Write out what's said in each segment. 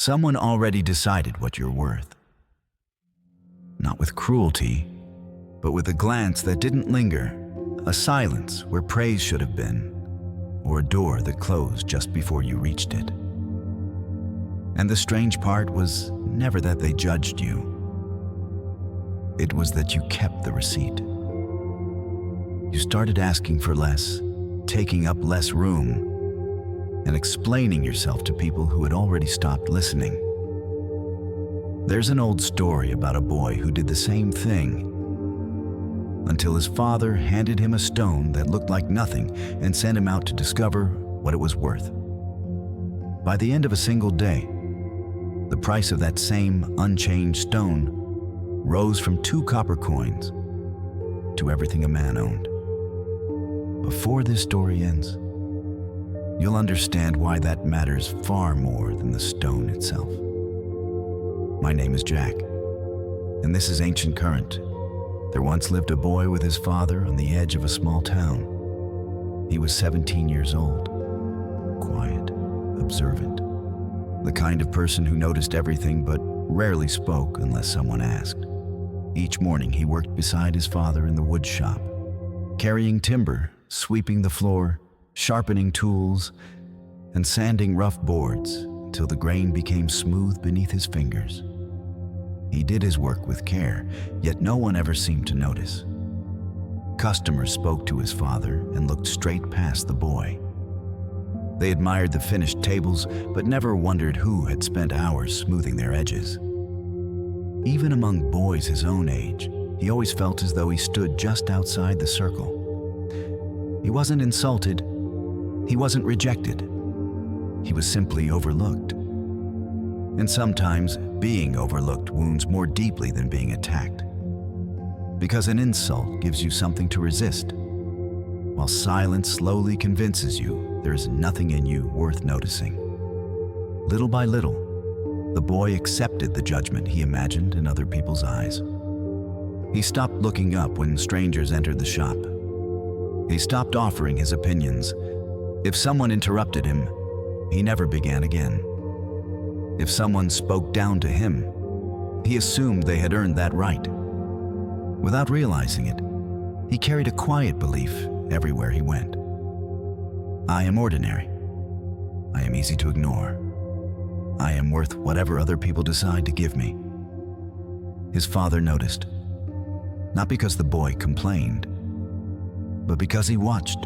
Someone already decided what you're worth. Not with cruelty, but with a glance that didn't linger, a silence where praise should have been, or a door that closed just before you reached it. And the strange part was never that they judged you. It was that you kept the receipt. You started asking for less, taking up less room, and explaining yourself to people who had already stopped listening. There's an old story about a boy who did the same thing until his father handed him a stone that looked like nothing and sent him out to discover what it was worth. By the end of a single day, the price of that same unchanged stone rose from 2 copper coins to everything a man owned. Before this story ends, you'll understand why that matters far more than the stone itself. My name is Jack, and this is Ancient Current. There once lived a boy with his father on the edge of a small town. He was 17 years old, quiet, observant, the kind of person who noticed everything but rarely spoke unless someone asked. Each morning he worked beside his father in the wood shop, carrying timber, sweeping the floor, sharpening tools, and sanding rough boards until the grain became smooth beneath his fingers. He did his work with care, yet no one ever seemed to notice. Customers spoke to his father and looked straight past the boy. They admired the finished tables, but never wondered who had spent hours smoothing their edges. Even among boys his own age, he always felt as though he stood just outside the circle. He wasn't insulted, he wasn't rejected. He was simply overlooked. And sometimes being overlooked wounds more deeply than being attacked. Because an insult gives you something to resist, while silence slowly convinces you there is nothing in you worth noticing. Little by little, the boy accepted the judgment he imagined in other people's eyes. He stopped looking up when strangers entered the shop. He stopped offering his opinions. If someone interrupted him, he never began again. If someone spoke down to him, he assumed they had earned that right. Without realizing it, he carried a quiet belief everywhere he went. I am ordinary. I am easy to ignore. I am worth whatever other people decide to give me. His father noticed, not because the boy complained, but because he watched.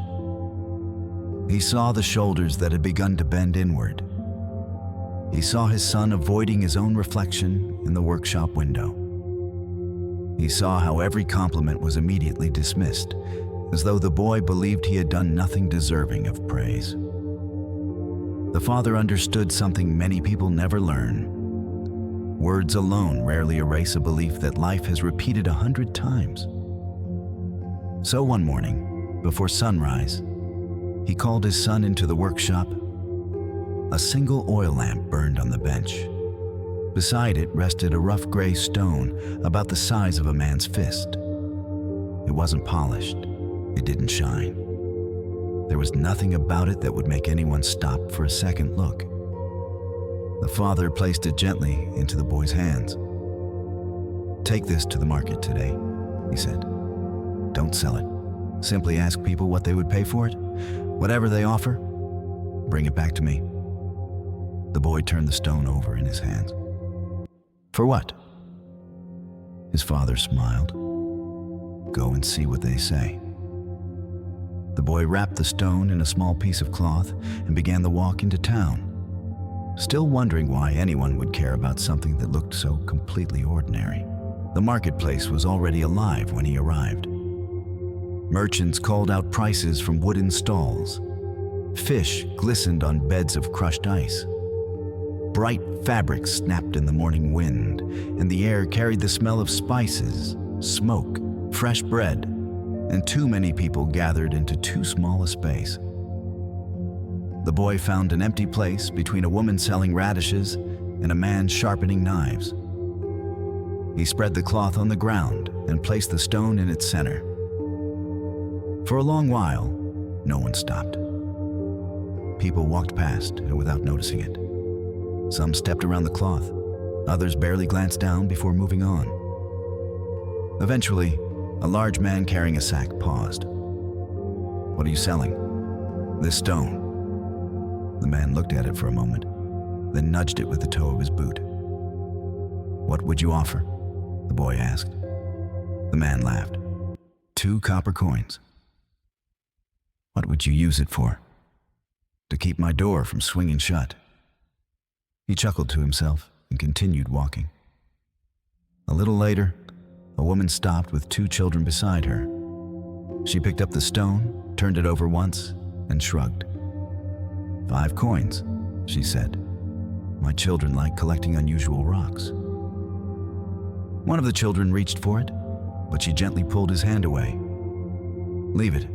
He saw the shoulders that had begun to bend inward. He saw his son avoiding his own reflection in the workshop window. He saw how every compliment was immediately dismissed, as though the boy believed he had done nothing deserving of praise. The father understood something many people never learn. Words alone rarely erase a belief that life has repeated 100 times. So one morning, before sunrise, he called his son into the workshop. A single oil lamp burned on the bench. Beside it rested a rough gray stone about the size of a man's fist. It wasn't polished. It didn't shine. There was nothing about it that would make anyone stop for a second look. The father placed it gently into the boy's hands. "Take this to the market today," he said. "Don't sell it. Simply ask people what they would pay for it. Whatever they offer, bring it back to me." The boy turned the stone over in his hands. "For what?" His father smiled. "Go and see what they say." The boy wrapped the stone in a small piece of cloth and began the walk into town, still wondering why anyone would care about something that looked so completely ordinary. The marketplace was already alive when he arrived. Merchants called out prices from wooden stalls. Fish glistened on beds of crushed ice. Bright fabrics snapped in the morning wind, and the air carried the smell of spices, smoke, fresh bread, and too many people gathered into too small a space. The boy found an empty place between a woman selling radishes and a man sharpening knives. He spread the cloth on the ground and placed the stone in its center. For a long while, no one stopped. People walked past without noticing it. Some stepped around the cloth. Others barely glanced down before moving on. Eventually, a large man carrying a sack paused. "What are you selling?" "This stone." The man looked at it for a moment, then nudged it with the toe of his boot. "What would you offer?" the boy asked. The man laughed. 2 copper coins." "What would you use it for?" "To keep my door from swinging shut." He chuckled to himself and continued walking. A little later, a woman stopped with 2 children beside her. She picked up the stone, turned it over once, and shrugged. "5 coins," she said. "My children like collecting unusual rocks." One of the children reached for it, but she gently pulled his hand away. "Leave it.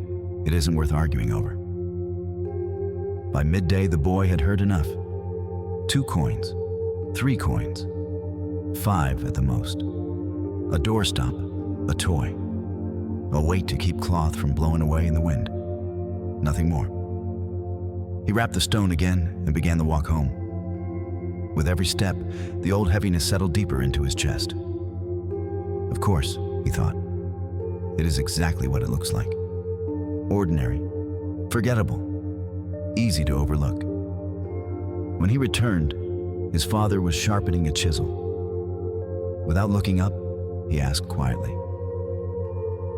It isn't worth arguing over." By midday, the boy had heard enough. 2 coins, 3 coins, 5 at the most. A doorstop, a toy, a weight to keep cloth from blowing away in the wind. Nothing more. He wrapped the stone again and began the walk home. With every step, the old heaviness settled deeper into his chest. Of course, he thought, it is exactly what it looks like. Ordinary, forgettable, easy to overlook. When he returned, his father was sharpening a chisel. Without looking up, he asked quietly,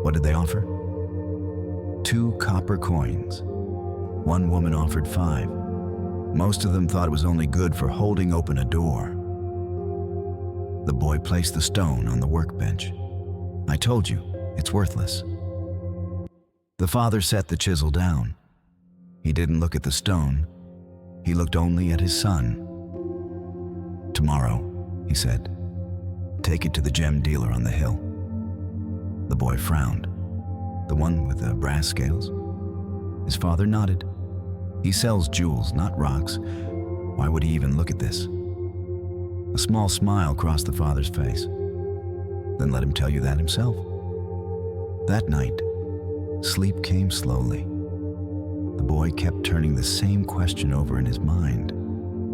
"What did they offer?" 2 copper coins. One woman offered 5. Most of them thought it was only good for holding open a door. The boy placed the stone on the workbench. "I told you, it's worthless." The father set the chisel down. He didn't look at the stone. He looked only at his son. "Tomorrow," he said, "take it to the gem dealer on the hill." The boy frowned. "The one with the brass scales?" His father nodded. "He sells jewels, not rocks. Why would he even look at this?" A small smile crossed the father's face. "Then let him tell you that himself." That night, sleep came slowly. The boy kept turning the same question over in his mind,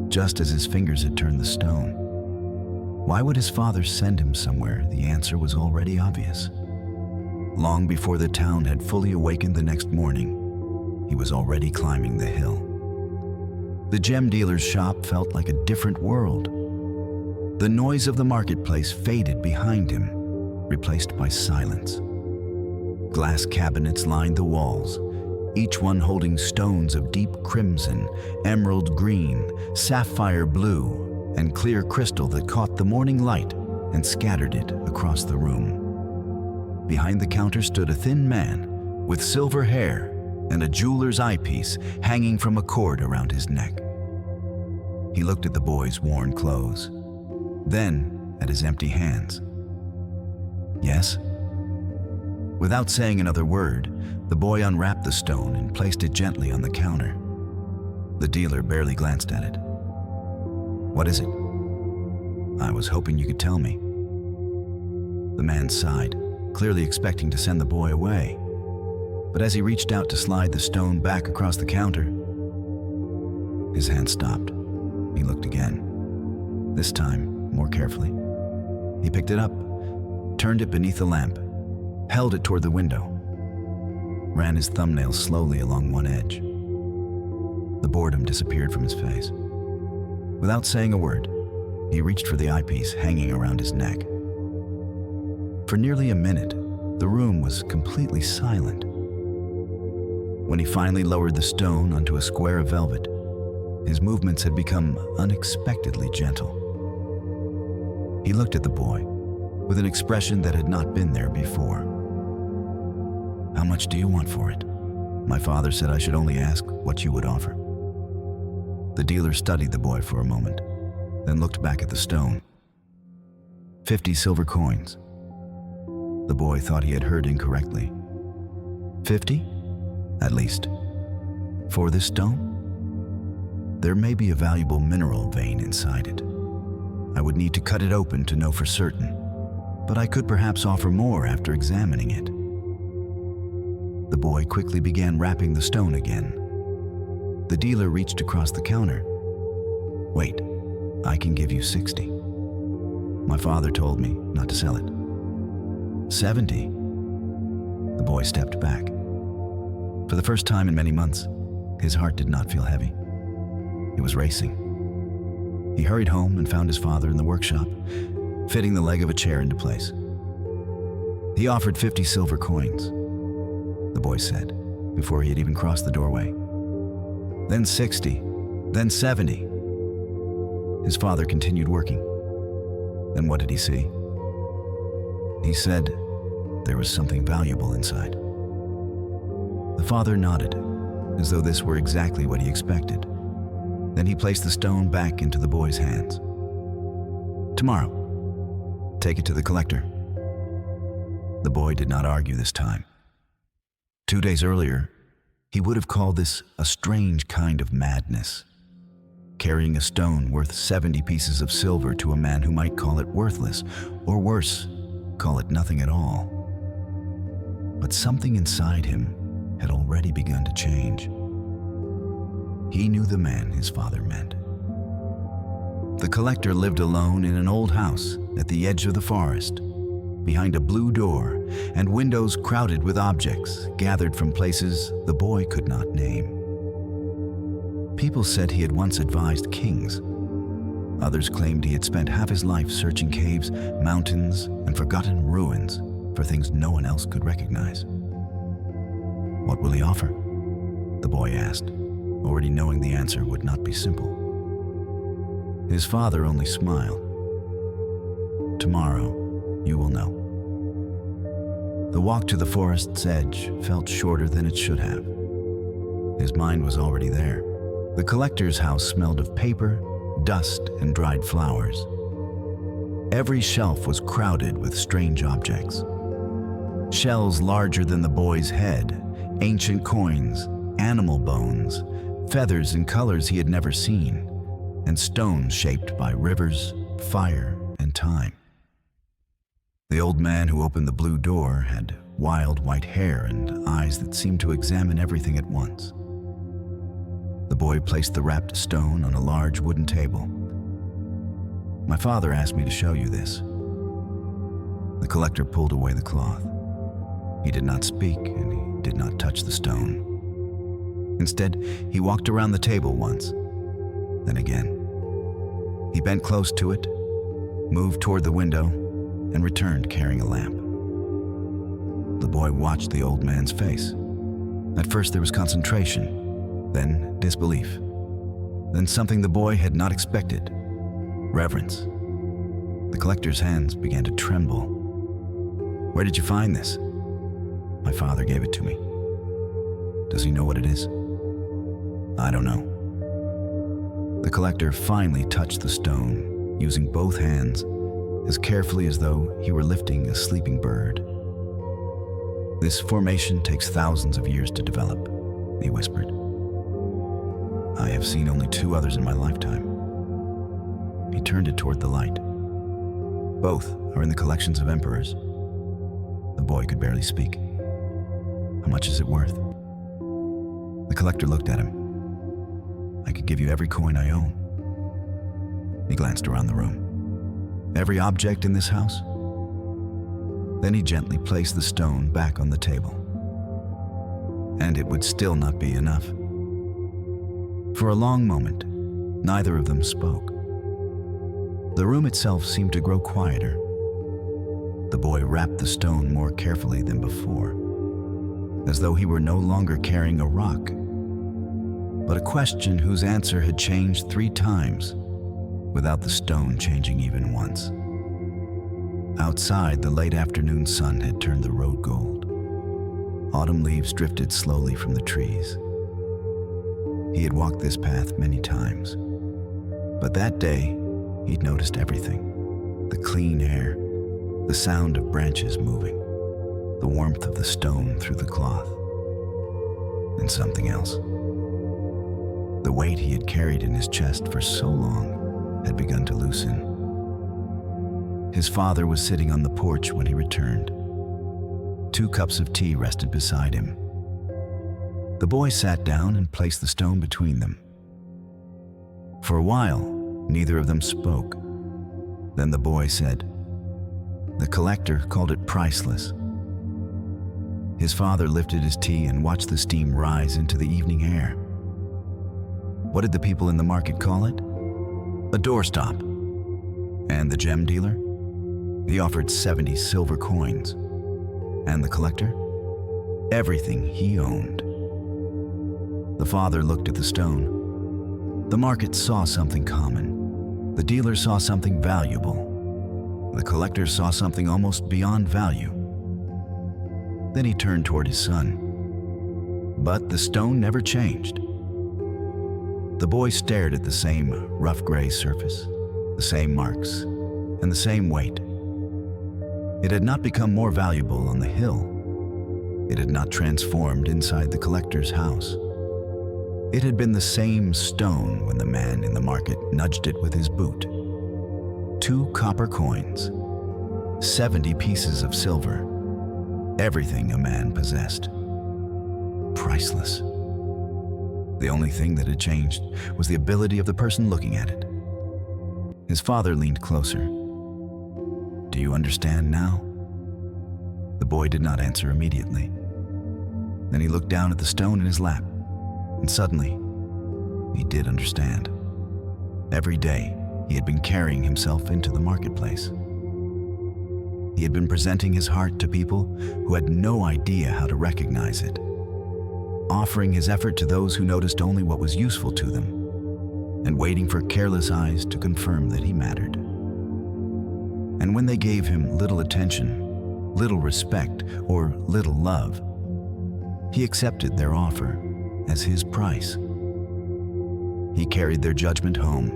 just as his fingers had turned the stone. Why would his father send him somewhere the answer was already obvious? Long before the town had fully awakened the next morning, he was already climbing the hill. The gem dealer's shop felt like a different world. The noise of the marketplace faded behind him, replaced by silence. Glass cabinets lined the walls, each one holding stones of deep crimson, emerald green, sapphire blue, and clear crystal that caught the morning light and scattered it across the room. Behind the counter stood a thin man with silver hair and a jeweler's eyepiece hanging from a cord around his neck. He looked at the boy's worn clothes, then at his empty hands. "Yes?" Without saying another word, the boy unwrapped the stone and placed it gently on the counter. The dealer barely glanced at it. "What is it?" "I was hoping you could tell me." The man sighed, clearly expecting to send the boy away. But as he reached out to slide the stone back across the counter, his hand stopped. He looked again, this time more carefully. He picked it up, turned it beneath the lamp, held it toward the window, ran his thumbnails slowly along one edge. The boredom disappeared from his face. Without saying a word, he reached for the eyepiece hanging around his neck. For nearly a minute, the room was completely silent. When he finally lowered the stone onto a square of velvet, his movements had become unexpectedly gentle. He looked at the boy with an expression that had not been there before. "How much do you want for it?" "My father said I should only ask what you would offer." The dealer studied the boy for a moment, then looked back at the stone. 50 silver coins. The boy thought he had heard incorrectly. 50? At least. For this stone? There may be a valuable mineral vein inside it. I would need to cut it open to know for certain, but I could perhaps offer more after examining it. The boy quickly began wrapping the stone again. The dealer reached across the counter. "Wait," I can give you 60. My father told me not to sell it. 70. The boy stepped back. For the first time in many months, his heart did not feel heavy. It was racing. He hurried home and found his father in the workshop, fitting the leg of a chair into place. He offered 50 silver coins, the boy said, before he had even crossed the doorway. Then 60, then 70. His father continued working. And what did he see? He said there was something valuable inside. The father nodded, as though this were exactly what he expected. Then he placed the stone back into the boy's hands. Tomorrow, take it to the collector. The boy did not argue this time. 2 days earlier, he would have called this a strange kind of madness, carrying a stone worth 70 pieces of silver to a man who might call it worthless, or worse, call it nothing at all. But something inside him had already begun to change. He knew the man his father meant. The collector lived alone in an old house at the edge of the forest, behind a blue door and windows crowded with objects gathered from places the boy could not name. People said he had once advised kings. Others claimed he had spent half his life searching caves, mountains, and forgotten ruins for things no one else could recognize. What will he offer? The boy asked, already knowing the answer would not be simple. His father only smiled. Tomorrow, you will know. The walk to the forest's edge felt shorter than it should have. His mind was already there. The collector's house smelled of paper, dust, and dried flowers. Every shelf was crowded with strange objects. Shells larger than the boy's head, ancient coins, animal bones, feathers in colors he had never seen, and stones shaped by rivers, fire, and time. The old man who opened the blue door had wild white hair and eyes that seemed to examine everything at once. The boy placed the wrapped stone on a large wooden table. My father asked me to show you this. The collector pulled away the cloth. He did not speak and he did not touch the stone. Instead, he walked around the table once, then again. He bent close to it, moved toward the window, and returned carrying a lamp. The boy watched the old man's face. At first there was concentration, then disbelief, then something the boy had not expected, reverence. The collector's hands began to tremble. Where did you find this? My father gave it to me. Does he know what it is? I don't know. The collector finally touched the stone, using both hands, as carefully as though he were lifting a sleeping bird. This formation takes thousands of years to develop, he whispered. I have seen only 2 others in my lifetime. He turned it toward the light. Both are in the collections of emperors. The boy could barely speak. How much is it worth? The collector looked at him. I could give you every coin I own. He glanced around the room. Every object in this house? Then he gently placed the stone back on the table. And it would still not be enough. For a long moment, neither of them spoke. The room itself seemed to grow quieter. The boy wrapped the stone more carefully than before, as though he were no longer carrying a rock, but a question whose answer had changed 3 times, without the stone changing even once. Outside, the late afternoon sun had turned the road gold. Autumn leaves drifted slowly from the trees. He had walked this path many times, but that day he'd noticed everything: the clean air, the sound of branches moving, the warmth of the stone through the cloth, and something else. The weight he had carried in his chest for so long had begun to loosen. His father was sitting on the porch when he returned. 2 cups of tea rested beside him. The boy sat down and placed the stone between them. For a while, Neither of them spoke. Then the boy said, "The collector called it priceless." His father lifted his tea and watched the steam rise into the evening air. What did the people in the market call it? A doorstop. And the gem dealer? He offered 70 silver coins. And the collector? Everything he owned. The father looked at the stone. The market saw something common. The dealer saw something valuable. The collector saw something almost beyond value. Then he turned toward his son. But the stone never changed. The boy stared at the same rough gray surface, the same marks, and the same weight. It had not become more valuable on the hill. It had not transformed inside the collector's house. It had been the same stone when the man in the market nudged it with his boot. 2 copper coins, 70 pieces of silver, everything a man possessed. Priceless. The only thing that had changed was the ability of the person looking at it. His father leaned closer. "Do you understand now?" The boy did not answer immediately. Then he looked down at the stone in his lap, and suddenly, he did understand. Every day, he had been carrying himself into the marketplace. He had been presenting his heart to people who had no idea how to recognize it, offering his effort to those who noticed only what was useful to them, and waiting for careless eyes to confirm that he mattered. And when they gave him little attention, little respect, or little love, he accepted their offer as his price. He carried their judgment home.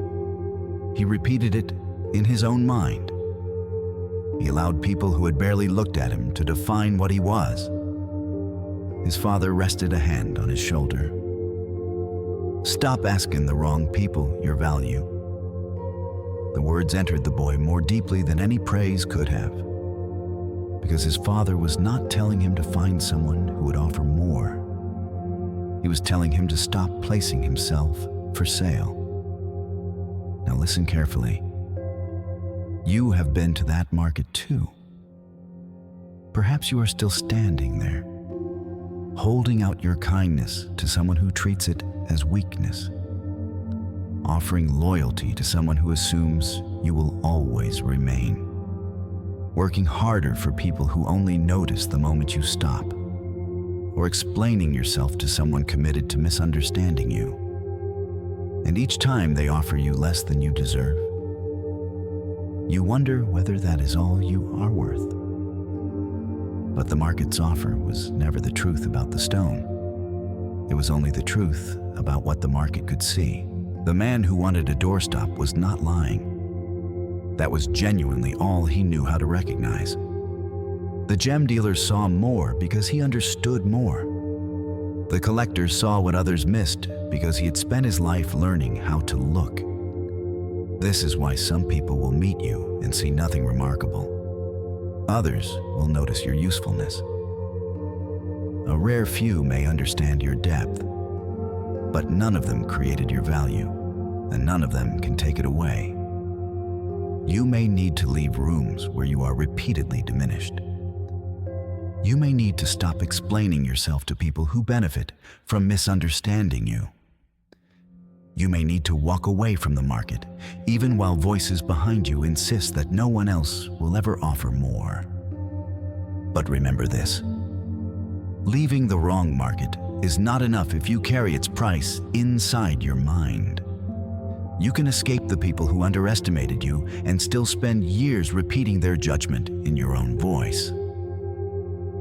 He repeated it in his own mind. He allowed people who had barely looked at him to define what he was. His father rested a hand on his shoulder. "Stop asking the wrong people your value." The words entered the boy more deeply than any praise could have, because his father was not telling him to find someone who would offer more. He was telling him to stop placing himself for sale. Now listen carefully. You have been to that market too. Perhaps you are still standing there, holding out your kindness to someone who treats it as weakness, offering loyalty to someone who assumes you will always remain, working harder for people who only notice the moment you stop, or explaining yourself to someone committed to misunderstanding you. And each time they offer you less than you deserve, you wonder whether that is all you are worth. But the market's offer was never the truth about the stone. It was only the truth about what the market could see. The man who wanted a doorstop was not lying. That was genuinely all he knew how to recognize. The gem dealer saw more because he understood more. The collector saw what others missed because he had spent his life learning how to look. This is why some people will meet you and see nothing remarkable. Others will notice your usefulness. A rare few may understand your depth, but none of them created your value, and none of them can take it away. You may need to leave rooms where you are repeatedly diminished. You may need to stop explaining yourself to people who benefit from misunderstanding you. You may need to walk away from the market, even while voices behind you insist that no one else will ever offer more. But remember this: leaving the wrong market is not enough if you carry its price inside your mind. You can escape the people who underestimated you and still spend years repeating their judgment in your own voice.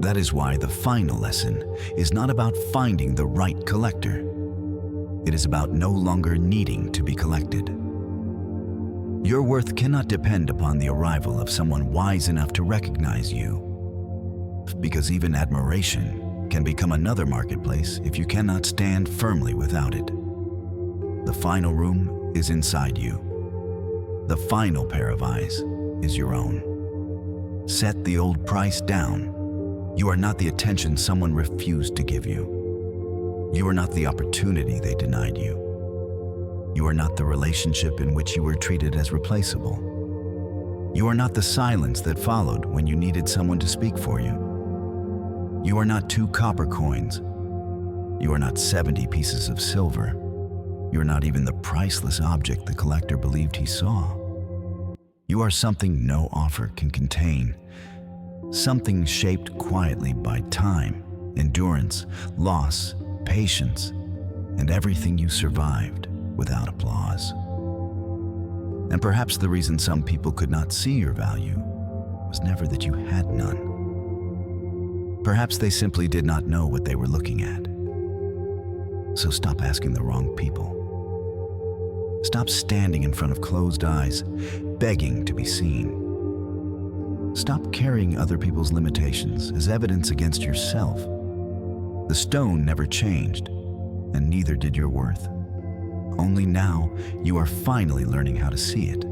That is why the final lesson is not about finding the right collector. It is about no longer needing to be collected. Your worth cannot depend upon the arrival of someone wise enough to recognize you, because even admiration can become another marketplace if you cannot stand firmly without it. The final room is inside you. The final pair of eyes is your own. Set the old price down. You are not the attention someone refused to give you. You are not the opportunity they denied you. You are not the relationship in which you were treated as replaceable. You are not the silence that followed when you needed someone to speak for you. You are not 2 copper coins. You are not 70 pieces of silver. You are not even the priceless object the collector believed he saw. You are something no offer can contain, something shaped quietly by time, endurance, loss, patience, and everything you survived without applause. And perhaps the reason some people could not see your value was never that you had none. Perhaps they simply did not know what they were looking at. So stop asking the wrong people. Stop standing in front of closed eyes, begging to be seen. Stop carrying other people's limitations as evidence against yourself. The stone never changed, and neither did your worth. Only now you are finally learning how to see it.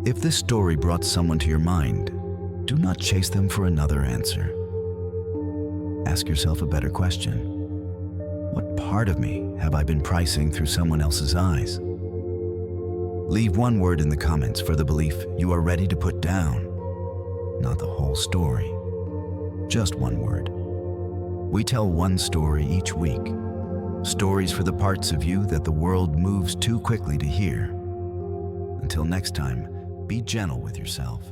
If this story brought someone to your mind, do not chase them for another answer. Ask yourself a better question. What part of me have I been pricing through someone else's eyes? Leave one word in the comments for the belief you are ready to put down. Not the whole story, just one word. We tell one story each week. Stories for the parts of you that the world moves too quickly to hear. Until next time, be gentle with yourself.